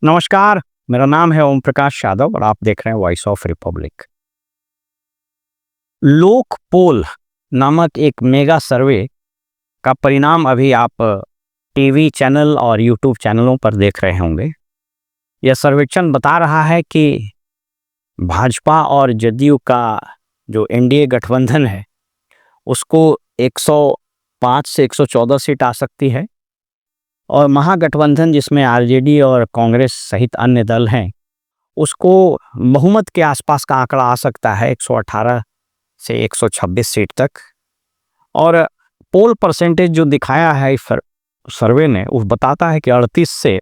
नमस्कार, मेरा नाम है ओम प्रकाश यादव और आप देख रहे हैं वॉइस ऑफ रिपब्लिक। लोक पोल नामक एक मेगा सर्वे का परिणाम अभी आप टीवी चैनल और यूट्यूब चैनलों पर देख रहे होंगे। यह सर्वेक्षण बता रहा है कि भाजपा और जदयू का जो एनडीए गठबंधन है उसको 105 से 114 सीट आ सकती है और महागठबंधन जिसमें आरजेडी और कांग्रेस सहित अन्य दल हैं उसको बहुमत के आसपास का आंकड़ा आ सकता है 118 से 126 सीट तक। और पोल परसेंटेज जो दिखाया है इस सर्वे ने वो बताता है कि 38 से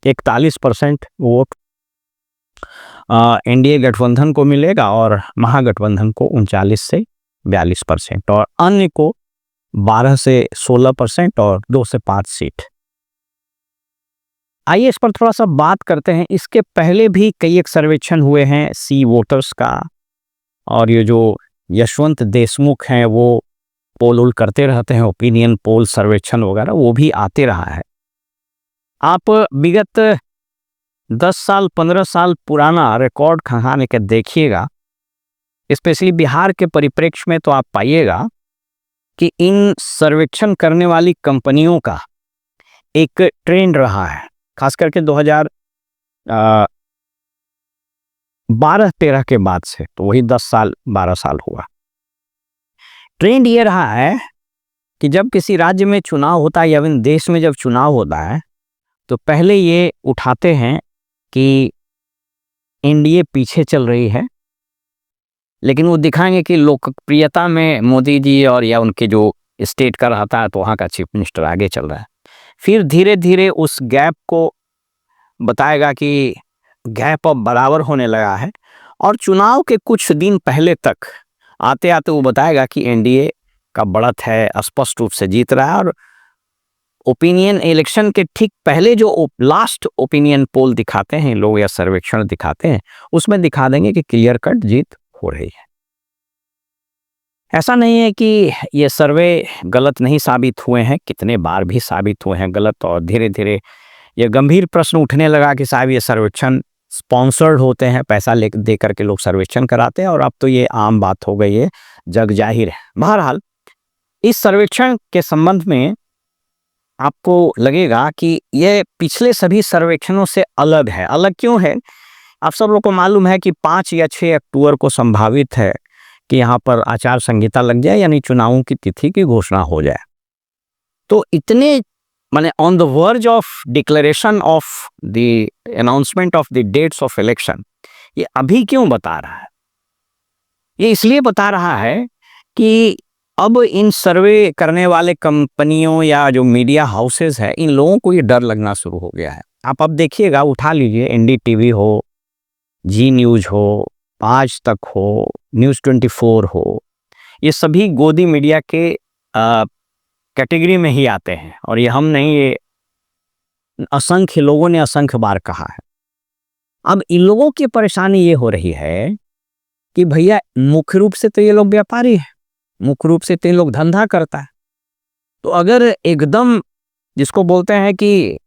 41% वोट एनडीए गठबंधन को मिलेगा और महागठबंधन को 39 से 42% और अन्य को 12 से 16% और 2 से 5 सीट। आइए इस पर थोड़ा सा बात करते हैं। इसके पहले भी कई एक सर्वेक्षण हुए हैं सी वोटर्स का, और ये जो यशवंत देशमुख हैं वो पोल उल करते रहते हैं, ओपिनियन पोल सर्वेक्षण वगैरह वो भी आते रहा है। आप विगत 10 साल 15 साल पुराना रिकॉर्ड खंगाल के देखिएगा, स्पेशली बिहार के परिप्रेक्ष्य में, तो आप पाइएगा कि इन सर्वेक्षण करने वाली कंपनियों का एक ट्रेंड रहा है, खास करके 2012-13 के बाद से, तो वही 10 साल 12 साल हुआ। ट्रेंड ये रहा है कि जब किसी राज्य में चुनाव होता है या फिर देश में जब चुनाव होता है तो पहले ये उठाते हैं कि एनडीए पीछे चल रही है, लेकिन वो दिखाएंगे कि लोकप्रियता में मोदी जी और या उनके जो स्टेट का रहता है तो वहाँ का चीफ मिनिस्टर आगे चल रहा है। फिर धीरे धीरे उस गैप को बताएगा कि गैप अब बराबर होने लगा है, और चुनाव के कुछ दिन पहले तक आते आते वो बताएगा कि एनडीए का बढ़त है, स्पष्ट रूप से जीत रहा है। और ओपिनियन इलेक्शन के ठीक पहले जो लास्ट ओपिनियन पोल दिखाते हैं लोग या सर्वेक्षण दिखाते हैं उसमें दिखा देंगे कि क्लियर कट जीत हो रही है। ऐसा नहीं है कि ये सर्वे गलत नहीं साबित हुए हैं, कितने बार भी साबित हुए हैं गलत, और धीरे धीरे ये गंभीर प्रश्न उठने लगा कि साहब ये सर्वेक्षण स्पॉन्सर्ड होते हैं, पैसा दे करके लोग सर्वेक्षण कराते हैं, और अब तो ये आम बात हो गई है, जग जाहिर है। बहरहाल इस सर्वेक्षण के संबंध में आपको लगेगा कि ये पिछले सभी सर्वेक्षणों से अलग है। अलग क्यों है? आप सब लोग को मालूम है कि 5 या 6 अक्टूबर को संभावित है कि यहाँ पर आचार संहिता लग जाए, यानी चुनावों की तिथि की घोषणा हो जाए। तो इतने माने on the verge of declaration of the announcement of the dates of election, ये अभी क्यों बता रहा है? ये इसलिए बता रहा है कि अब इन सर्वे करने वाले कंपनियों या जो मीडिया हाउसेस है, इन लोगों को ये डर लगना शुरू हो गया है। आप अब देखिएगा, उठा लीजिए, एनडीटीवी हो, जी न्यूज हो, आज तक हो, न्यूज़ 24 हो, ये सभी गोदी मीडिया के कैटेगरी में ही आते हैं। और ये हम नहीं, ये असंख्य लोगों ने असंख्य बार कहा है। अब इन लोगों की परेशानी ये हो रही है कि भैया मुख्य रूप से तो ये लोग व्यापारी हैं, मुख्य रूप से तो इन लोग धंधा करता है, तो अगर एकदम जिसको बोलते हैं कि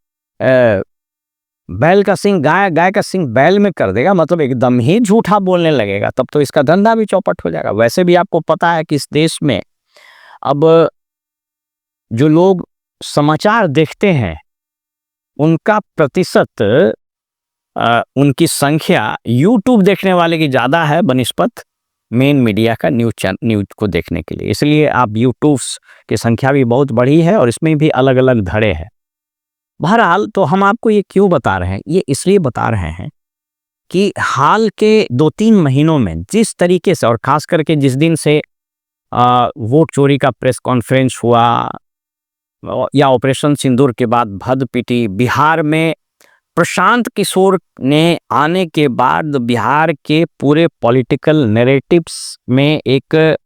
बैल का सिंह गाय, गाय का सिंह बैल में कर देगा, मतलब एकदम ही झूठा बोलने लगेगा, तब तो इसका धंधा भी चौपट हो जाएगा। वैसे भी आपको पता है कि इस देश में अब जो लोग समाचार देखते हैं उनका प्रतिशत, उनकी संख्या यूट्यूब देखने वाले की ज़्यादा है बनिस्पत मेन मीडिया का न्यूज़ को देखने के लिए। इसलिए आप यूट्यूब की संख्या भी बहुत बढ़ी है और इसमें भी अलग अलग धड़े हैं। बहरहाल तो हम आपको ये क्यों बता रहे हैं? ये इसलिए बता रहे हैं कि हाल के 2-3 महीनों में जिस तरीके से, और ख़ास करके जिस दिन से वोट चोरी का प्रेस कॉन्फ्रेंस हुआ या ऑपरेशन सिंदूर के बाद भद पिटी, बिहार में प्रशांत किशोर ने आने के बाद बिहार के पूरे पॉलिटिकल नैरेटिव्स में एक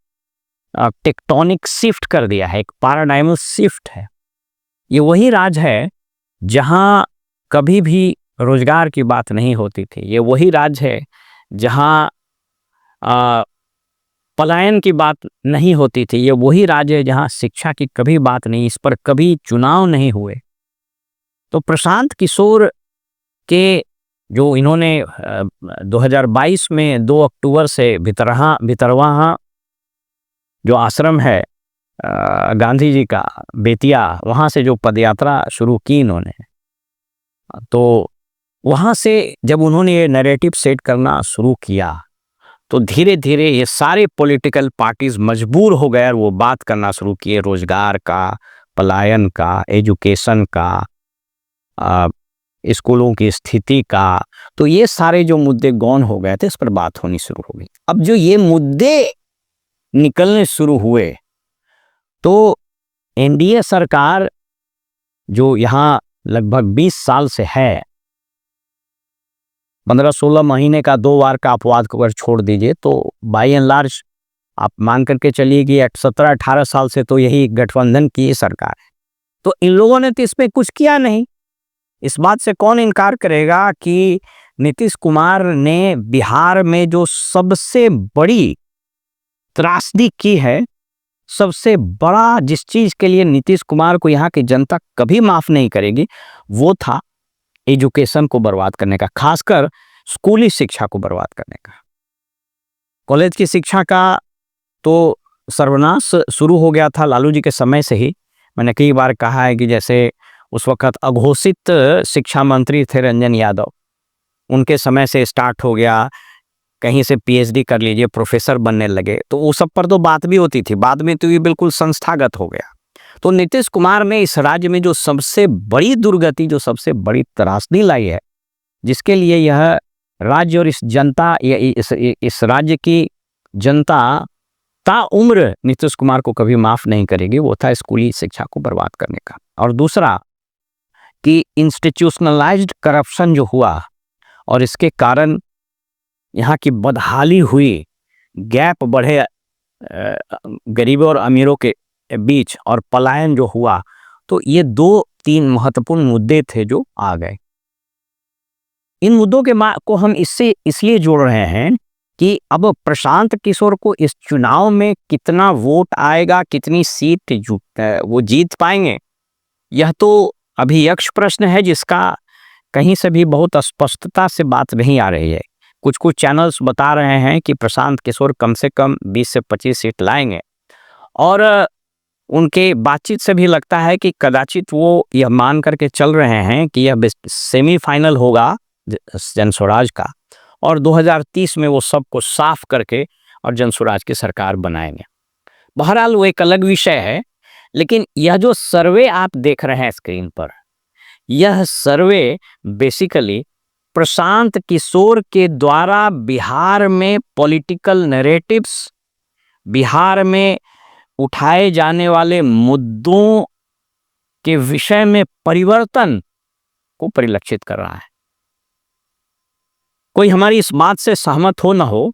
टेक्टोनिक शिफ्ट कर दिया है, एक पैराडाइमल शिफ्ट है। ये वही राज्य है जहां कभी भी रोजगार की बात नहीं होती थी, ये वही राज्य है जहां पलायन की बात नहीं होती थी, ये वही राज्य है जहां शिक्षा की कभी बात नहीं, इस पर कभी चुनाव नहीं हुए। तो प्रशांत किशोर कि जो इन्होंने 2022 में 2 अक्टूबर से भितरवाहा जो आश्रम है गांधी जी का बेतिया, वहाँ से जो पदयात्रा शुरू की इन्होंने, तो वहाँ से जब उन्होंने ये नैरेटिव सेट करना शुरू किया तो धीरे धीरे ये सारे पॉलिटिकल पार्टीज मजबूर हो गए और वो बात करना शुरू किए रोजगार का, पलायन का, एजुकेशन का, स्कूलों की स्थिति का। तो ये सारे जो मुद्दे गौन हो गए थे, इस पर बात होनी शुरू हो गई। अब जो ये मुद्दे निकलने शुरू हुए तो एनडीए सरकार जो यहाँ लगभग 20 साल से है, 15-16 महीने का 2 बार का अपवाद को अगर छोड़ दीजिए तो बाई एंड लार्ज आप मान करके चलिए कि 17-18 साल से तो यही गठबंधन की सरकार है। तो इन लोगों ने तो इसमें कुछ किया नहीं। इस बात से कौन इनकार करेगा कि नीतीश कुमार ने बिहार में जो सबसे बड़ी त्रासदी की है, सबसे बड़ा जिस चीज के लिए नीतीश कुमार को यहाँ की जनता कभी माफ नहीं करेगी, वो था एजुकेशन को बर्बाद करने का, खासकर स्कूली शिक्षा को बर्बाद करने का। कॉलेज की शिक्षा का तो सर्वनाश शुरू हो गया था लालू जी के समय से ही। मैंने कई बार कहा है कि जैसे उस वक्त अघोषित शिक्षा मंत्री थे रंजन यादव, उनके समय से स्टार्ट हो गया, कहीं से पीएचडी कर लीजिए, प्रोफेसर बनने लगे, तो वो सब पर तो बात भी होती थी। बाद में तो ये बिल्कुल संस्थागत हो गया। तो नीतीश कुमार ने इस राज्य में जो सबसे बड़ी दुर्गति, जो सबसे बड़ी त्रासदी लाई है, जिसके लिए यह राज्य और इस जनता, इस राज्य की जनता ताउम्र नीतीश कुमार को कभी माफ नहीं करेगी, वो था स्कूली शिक्षा को बर्बाद करने का। और दूसरा कि इंस्टीट्यूशनलाइज्ड करप्शन जो हुआ और इसके कारण यहाँ की बदहाली हुई, गैप बढ़े गरीबों और अमीरों के बीच, और पलायन जो हुआ, तो ये 2-3 महत्वपूर्ण मुद्दे थे जो आ गए। इन मुद्दों के को हम इसलिए जोड़ रहे हैं कि अब प्रशांत किशोर को इस चुनाव में कितना वोट आएगा, कितनी सीट वो जीत पाएंगे, यह तो अभी यक्ष प्रश्न है, जिसका कहीं से भी बहुत स्पष्टता से बात नहीं आ रही है। कुछ चैनल्स बता रहे हैं कि प्रशांत किशोर कम से कम 20 से 25 सीट लाएंगे, और उनके बातचीत से भी लगता है कि कदाचित वो यह मान करके चल रहे हैं कि यह सेमीफाइनल होगा जनस्वराज का, और 2030 में वो सबको साफ करके और जनस्वराज की सरकार बनाएंगे। बहरहाल वो एक अलग विषय है, लेकिन यह जो सर्वे आप देख रहे हैं स्क्रीन पर, यह सर्वे बेसिकली प्रशांत किशोर के द्वारा बिहार में पॉलिटिकल नैरेटिव्स, बिहार में उठाए जाने वाले मुद्दों के विषय में परिवर्तन को परिलक्षित कर रहा है। कोई हमारी इस बात से सहमत हो ना हो,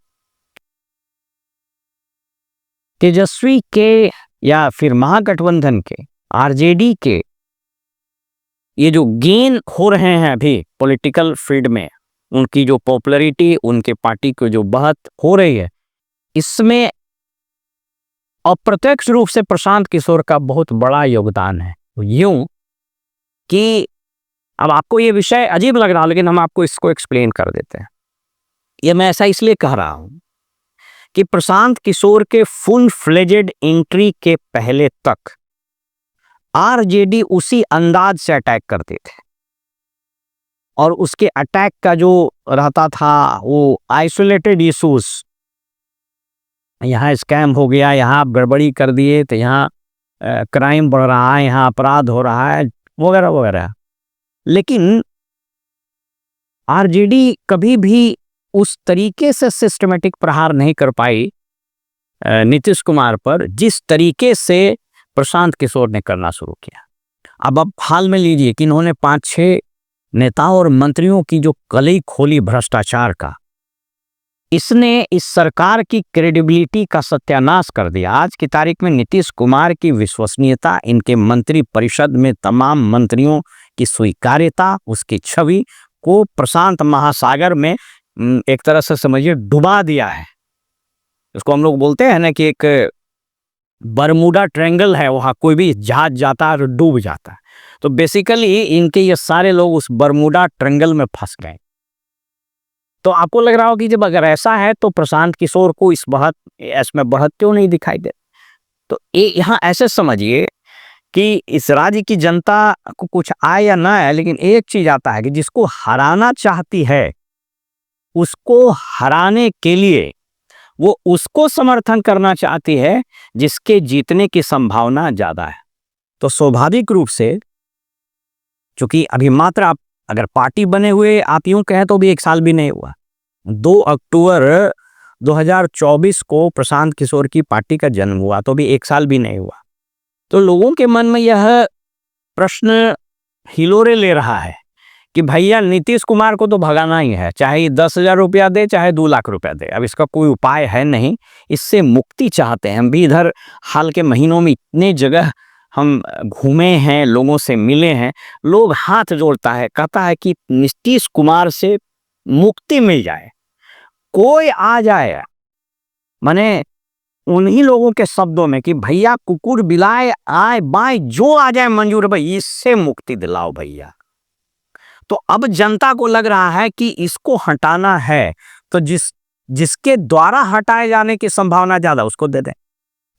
तेजस्वी के या फिर महागठबंधन के, आरजेडी के ये जो गेन हो रहे हैं अभी पॉलिटिकल फील्ड में, उनकी जो पॉपुलैरिटी, उनके पार्टी की जो बढ़त हो रही है, इसमें अप्रत्यक्ष रूप से प्रशांत किशोर का बहुत बड़ा योगदान है। यूं कि अब आपको ये विषय अजीब लग रहा है, लेकिन हम आपको इसको एक्सप्लेन कर देते हैं। ये मैं ऐसा इसलिए कह रहा हूं कि प्रशांत किशोर के फुल फ्लेजेड एंट्री के पहले तक आरजेडी उसी अंदाज से अटैक करते थे, और उसके अटैक का जो रहता था वो आइसोलेटेड इश्यूज, यहाँ स्कैम हो गया, यहाँ आप गड़बड़ी कर दिए तो यहाँ क्राइम बढ़ रहा है, यहाँ अपराध हो रहा है, वगैरह वगैरह। लेकिन आरजेडी कभी भी उस तरीके से सिस्टमेटिक प्रहार नहीं कर पाई नीतीश कुमार पर, जिस तरीके से प्रशांत किशोर ने करना शुरू किया। अब हाल में लीजिए कि इन्होंने 5-6 नेताओं और मंत्रियों की जो कलई खोली भ्रष्टाचार का, इसने इस सरकार की क्रेडिबिलिटी का सत्यानाश कर दिया। आज की तारीख में नीतीश कुमार की विश्वसनीयता, इनके मंत्री परिषद में तमाम मंत्रियों की स्वीकार्यता, उसकी छवि को प्रशांत महासागर में एक तरह से समझिए डुबा दिया है। इसको हम लोग बोलते हैं ना कि एक बरमूडा ट्रायंगल है, वहां कोई भी जहाज जाता है और डूब जाता है। तो बेसिकली इनके ये सारे लोग उस बरमूडा ट्रायंगल में फंस गए। तो आपको लग रहा हो कि जब अगर ऐसा है तो प्रशांत किशोर को इसमें बढ़त क्यों नहीं दिखाई दे। तो यहाँ ऐसे समझिए कि इस राज्य की जनता को कुछ आए या ना आए, लेकिन एक चीज आता है कि जिसको हराना चाहती है उसको हराने के लिए वो उसको समर्थन करना चाहती है जिसके जीतने की संभावना ज्यादा है। तो स्वाभाविक रूप से, चूंकि अभी मात्र आप अगर पार्टी बने हुए आप यूं कहें तो भी 1 साल भी नहीं हुआ, 2 अक्टूबर 2024 को प्रशांत किशोर की पार्टी का जन्म हुआ, तो भी 1 साल भी नहीं हुआ। तो लोगों के मन में यह प्रश्न हिलोरे ले रहा है कि भैया नीतीश कुमार को तो भगाना ही है, चाहे 10,000 रुपया दे चाहे 2 लाख रुपया दे, अब इसका कोई उपाय है नहीं, इससे मुक्ति चाहते हैं। हम भी इधर हाल के महीनों में इतने जगह हम घूमे हैं, लोगों से मिले हैं, लोग हाथ जोड़ता है, कहता है कि नीतीश कुमार से मुक्ति मिल जाए, कोई आ जाए, माने उन्हीं लोगों के शब्दों में कि भैया कुकुर बिलाए आए बाएं जो आ जाए मंजूर भाई, इससे मुक्ति दिलाओ भैया। तो अब जनता को लग रहा है कि इसको हटाना है तो जिसके द्वारा हटाए जाने की संभावना ज्यादा उसको दे दें।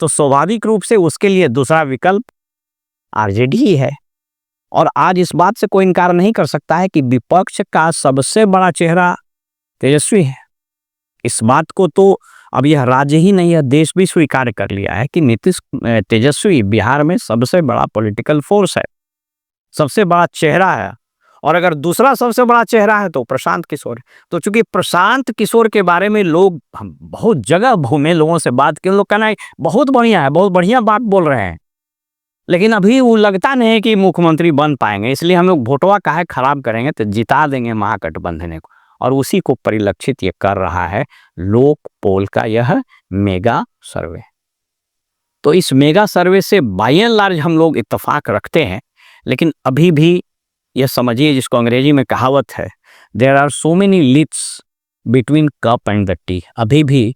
तो स्वाभाविक रूप से उसके लिए दूसरा विकल्प आरजेडी ही है। और आज इस बात से कोई इनकार नहीं कर सकता है कि विपक्ष का सबसे बड़ा चेहरा तेजस्वी है। इस बात को तो अब यह राज्य ही नहीं, यह देश भी स्वीकार कर लिया है कि तेजस्वी बिहार में सबसे बड़ा पॉलिटिकल फोर्स है, सबसे बड़ा चेहरा है। और अगर दूसरा सबसे बड़ा चेहरा है तो प्रशांत किशोर है। तो चूंकि प्रशांत किशोर के बारे में लोग, हम बहुत जगह घूमे, लोगों से बात किए, लोग कहना है बहुत बढ़िया है, बहुत बढ़िया बात बोल रहे हैं, लेकिन अभी वो लगता नहीं है कि मुख्यमंत्री बन पाएंगे, इसलिए हम लोग वोटवा काहे खराब करेंगे, तो जिता देंगे महागठबंधन को। और उसी को परिलक्षित ये कर रहा है लोक पोल का यह मेगा सर्वे। तो इस मेगा सर्वे से बाय एंड लार्ज हम लोग इत्तेफाक रखते हैं, लेकिन अभी भी यह समझिए, जिसको अंग्रेजी में कहावत है, there are so many leaps between cup and the tea. अभी भी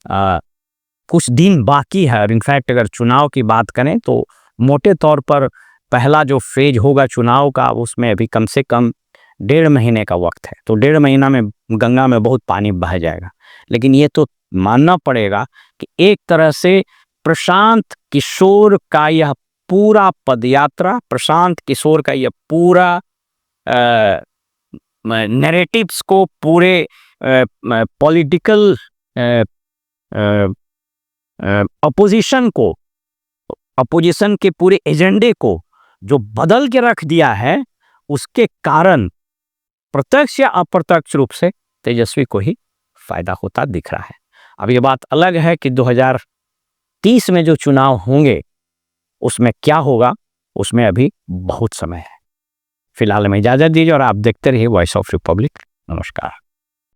कुछ दिन बाकी है। और इनफैक्ट अगर चुनाव की बात करें तो मोटे तौर पर पहला जो फेज होगा चुनाव का, उसमें अभी कम से कम 1.5 महीने का वक्त है। तो 1.5 महीना में गंगा में बहुत पानी बह जाएगा। लेकिन ये तो मानना पड़ेगा कि एक तरह से प्रशांत किशोर का यह पूरा पदयात्रा, प्रशांत किशोर का यह पूरा नैरेटिव्स को, पूरे पॉलिटिकल अपोजिशन के पूरे एजेंडे को जो बदल के रख दिया है, उसके कारण प्रत्यक्ष या अप्रत्यक्ष रूप से तेजस्वी को ही फायदा होता दिख रहा है। अब ये बात अलग है कि 2030 में जो चुनाव होंगे उसमें क्या होगा, उसमें अभी बहुत समय है। फिलहाल में इजाजत दीजिए और आप देखते रहिए वॉइस ऑफ रिपब्लिक। नमस्कार।